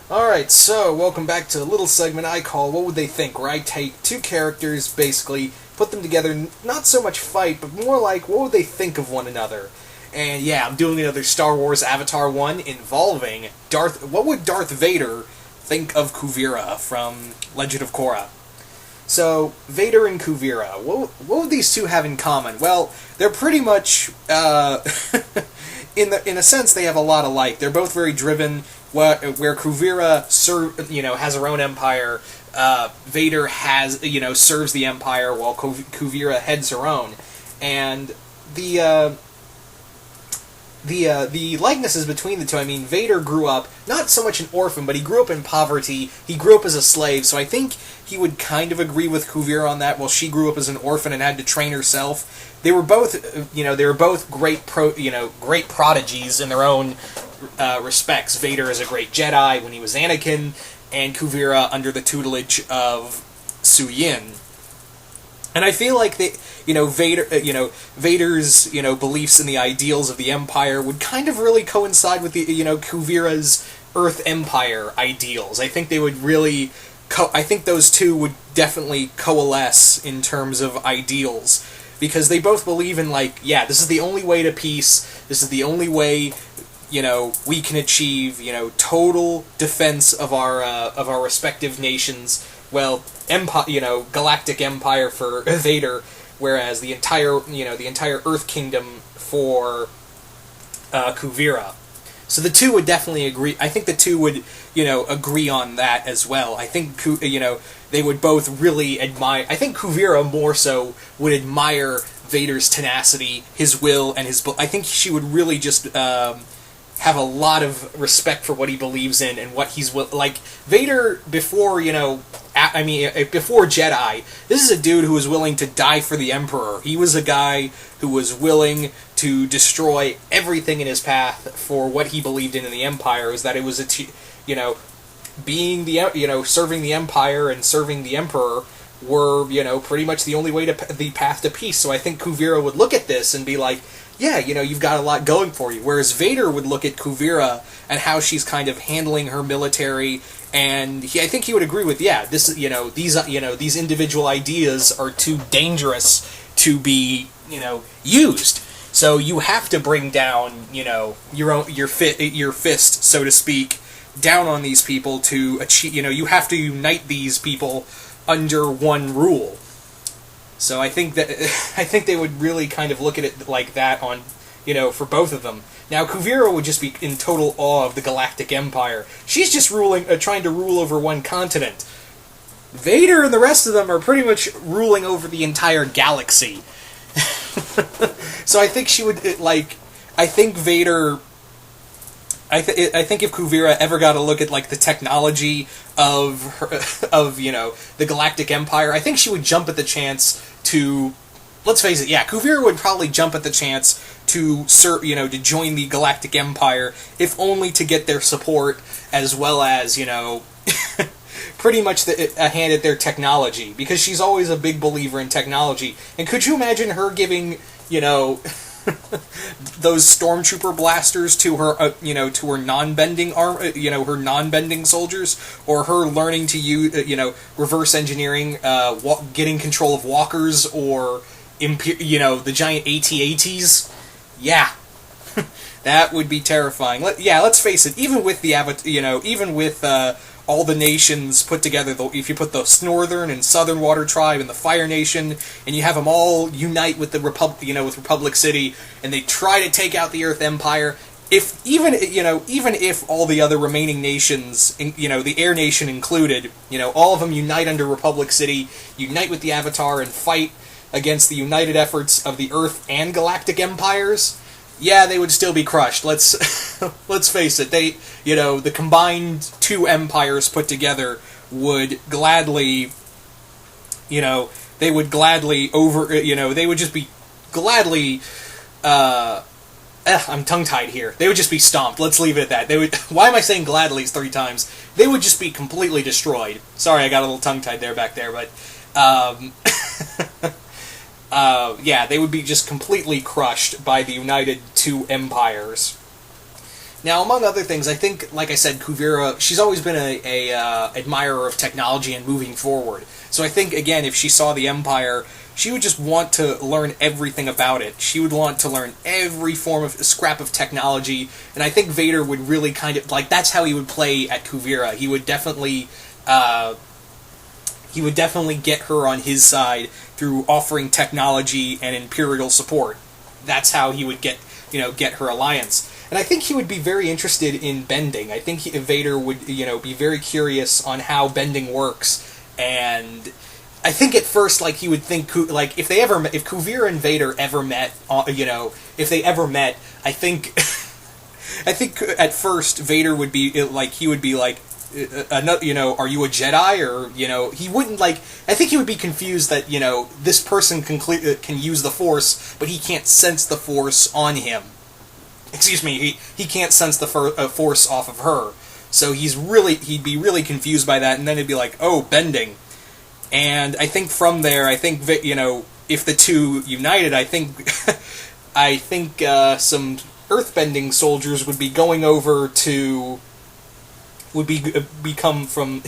Alright, so welcome back to a little segment I call What Would They Think, where I take two characters, basically, put them together, not so much fight, but more like, what would they think of one another? And yeah, I'm doing another Star Wars Avatar one involving what would Darth Vader think of Kuvira from Legend of Korra? So, Vader and Kuvira, what would these two have in common? Well, they're pretty much, in a sense, they have a lot alike. They're both very driven. Where Kuvira has her own empire, Vader serves the empire while Kuvira heads her own, and the likenesses between the two. I mean, Vader grew up not so much an orphan, but he grew up in poverty. He grew up as a slave, so I think he would kind of agree with Kuvira on that. While she grew up as an orphan and had to train herself, they were both great prodigies in their own respects. Vader is a great Jedi when he was Anakin, and Kuvira under the tutelage of Suyin. And I feel like Vader's beliefs in the ideals of the Empire would kind of really coincide with the Kuvira's Earth Empire ideals. I think they would really, I think those two would definitely coalesce in terms of ideals, because they both believe in this is the only way to peace. This is the only way we can achieve total defense of our respective nations. Well, galactic empire for Vader, whereas the entire Earth Kingdom for Kuvira. So the two would definitely agree. I think the two would agree on that as well. I think they would both really admire. I think Kuvira more so would admire Vader's tenacity, his will, and his. I think she would really just have a lot of respect for what he believes in and what he's like. Vader before before Jedi, this is a dude who was willing to die for the Emperor. He was a guy who was willing to destroy everything in his path for what he believed in the Empire. Is that it was being serving the Empire and serving the Emperor were pretty much the only way to the path to peace. So I think Kuvira would look at this and be like, yeah, you've got a lot going for you. Whereas Vader would look at Kuvira and how she's kind of handling her military, and I think he would agree with, these individual ideas are too dangerous to be, used. So you have to bring down, your fist, so to speak, down on these people to achieve. You have to unite these people under one rule. So I think they would really kind of look at it like that on, for both of them. Now Kuvira would just be in total awe of the Galactic Empire. She's just trying to rule over one continent. Vader and the rest of them are pretty much ruling over the entire galaxy. So I think she would I think Vader. I think if Kuvira ever got a look at the technology of the Galactic Empire, I think she would jump at the chance to. Let's face it, Kuvira would probably jump at the chance to to join the Galactic Empire, if only to get their support, as well as pretty much a hand at their technology, because she's always a big believer in technology. And could you imagine her giving those stormtrooper blasters to her, to her non-bending her non-bending soldiers, or her learning to use, reverse engineering, getting control of walkers, or the giant AT-ATs? Yeah, that would be terrifying. Let's face it. Even with all the nations put together, if you put the Northern and Southern Water Tribe and the Fire Nation, and you have them all unite with the with Republic City, and they try to take out the Earth Empire, even if all the other remaining nations, the Air Nation included, all of them unite under Republic City, unite with the Avatar, and fight against the united efforts of the Earth and Galactic Empires, they would still be crushed. Let's face it. The combined two empires put together would gladly, they would just be gladly. I'm tongue-tied here. They would just be stomped. Let's leave it at that. Why am I saying gladly 3 times? They would just be completely destroyed. Sorry, I got a little tongue-tied back there, but. They would be just completely crushed by the united two empires. Now, among other things, I think, like I said, Kuvira, she's always been a admirer of technology and moving forward. So I think, again, if she saw the Empire, she would just want to learn everything about it. She would want to learn every form of scrap of technology, and I think Vader would really kind of, like, that's how he would play at Kuvira. He would definitely get her on his side through offering technology and Imperial support. That's how he would get her alliance. And I think he would be very interested in bending. I think Vader would, be very curious on how bending works. And I think at first, like, he would think, like, if Kuvira and Vader ever met, if they ever met, I think, I think at first Vader would be like, he would be like, are you a Jedi? Or, he wouldn't, like, I think he would be confused that, this person can use the Force, but he can't sense the Force on him. Excuse me, he can't sense the Force off of her. So he'd be really confused by that, and then it'd be like, oh, bending. And I think from there, I think, if the two united, I think some earthbending soldiers would be going over to become from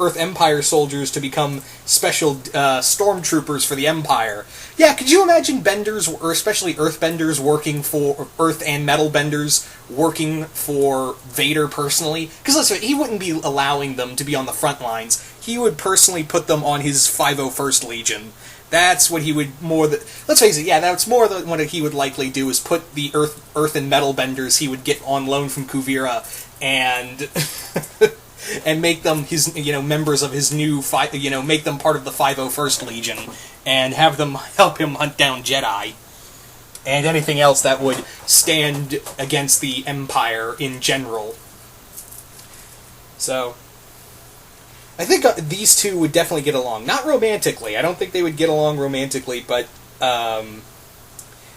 Earth Empire soldiers to become special stormtroopers for the Empire. Yeah, could you imagine benders, or especially earthbenders, working for Earth and metal benders working for Vader personally? Because let's face it, he wouldn't be allowing them to be on the front lines. He would personally put them on his 501st Legion. That's what he would let's face it, yeah, that's more than what he would likely do, is put the Earth and metal benders he would get on loan from Kuvira and and make them his members of his new make them part of the 501st Legion and have them help him hunt down Jedi and anything else that would stand against the Empire in general. So I think these two would definitely get along. Not romantically. I don't think they would get along romantically, but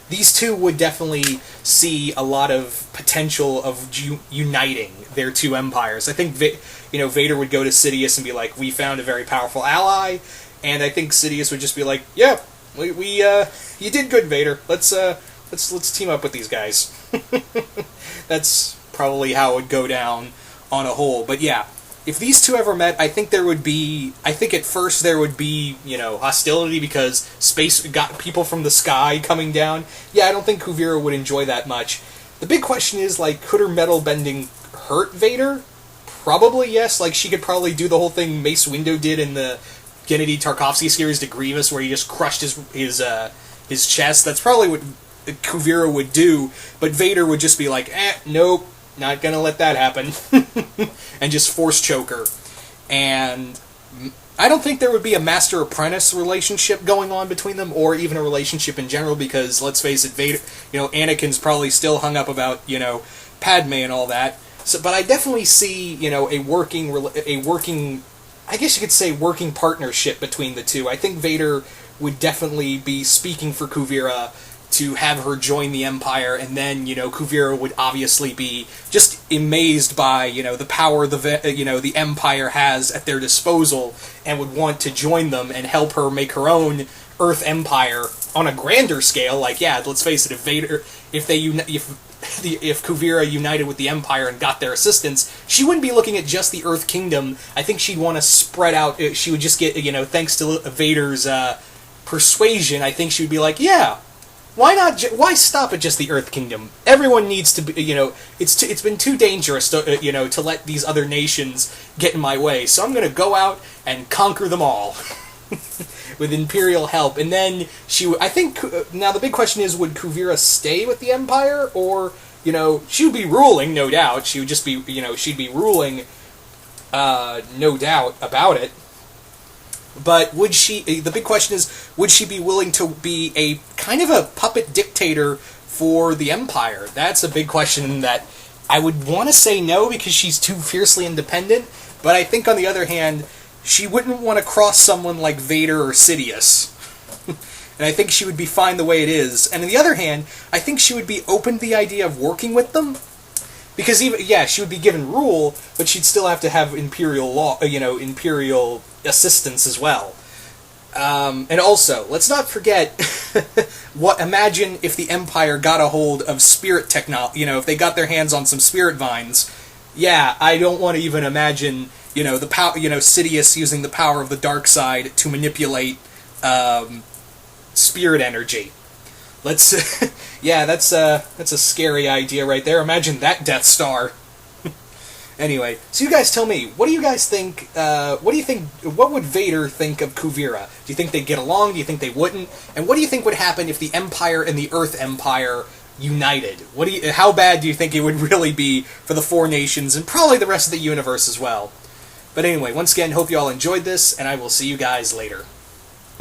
these two would definitely see a lot of potential of uniting their two empires. I think Vader would go to Sidious and be like, "We found a very powerful ally," and I think Sidious would just be like, "Yeah, we you did good, Vader. Let's team up with these guys." That's probably how it would go down on a whole. But yeah, if these two ever met, I think at first there would be, hostility because space got people from the sky coming down. Yeah, I don't think Kuvira would enjoy that much. The big question is, like, could her metal bending hurt Vader? Probably yes. Like, she could probably do the whole thing Mace Windu did in the Gennady Tarkovsky series to Grievous, where he just crushed his chest. That's probably what Kuvira would do, but Vader would just be like, nope, not gonna let that happen. And just force choke her. And I don't think there would be a master-apprentice relationship going on between them, or even a relationship in general, because, let's face it, Vader, Anakin's probably still hung up about, Padme and all that. So, but I definitely see, a working, I guess you could say, working partnership between the two. I think Vader would definitely be speaking for Kuvira to have her join the Empire, and then, Kuvira would obviously be just amazed by, the power the Empire has at their disposal, and would want to join them and help her make her own Earth Empire on a grander scale. Like, yeah, let's face it, if Kuvira united with the Empire and got their assistance, she wouldn't be looking at just the Earth Kingdom. I think she'd want to spread out. She would just get, thanks to Vader's persuasion, I think she would be like, yeah, why not? Why stop at just the Earth Kingdom? Everyone needs to be, it's been too dangerous to, to let these other nations get in my way. So I'm going to go out and conquer them all with Imperial help. And then I think now the big question is, would Kuvira stay with the Empire, or she would be ruling, no doubt. She would just be, she'd be ruling, no doubt about it. But the big question is, would she be willing to be a kind of a puppet dictator for the Empire? That's a big question that I would want to say no, because she's too fiercely independent, but I think on the other hand, she wouldn't want to cross someone like Vader or Sidious. And I think she would be fine the way it is. And on the other hand, I think she would be open to the idea of working with them, because she would be given rule, but she'd still have to have Imperial law, Imperial assistance as well. And also, let's not forget imagine if the Empire got a hold of spirit technology, if they got their hands on some spirit vines. Yeah, I don't want to even imagine, the power, Sidious using the power of the dark side to manipulate, spirit energy. Let's, yeah, that's a scary idea right there. Imagine that Death Star. Anyway, so you guys tell me, what do you guys think, what would Vader think of Kuvira? Do you think they'd get along? Do you think they wouldn't? And what do you think would happen if the Empire and the Earth Empire united? How bad do you think it would really be for the four nations, and probably the rest of the universe as well? But anyway, once again, hope you all enjoyed this, and I will see you guys later.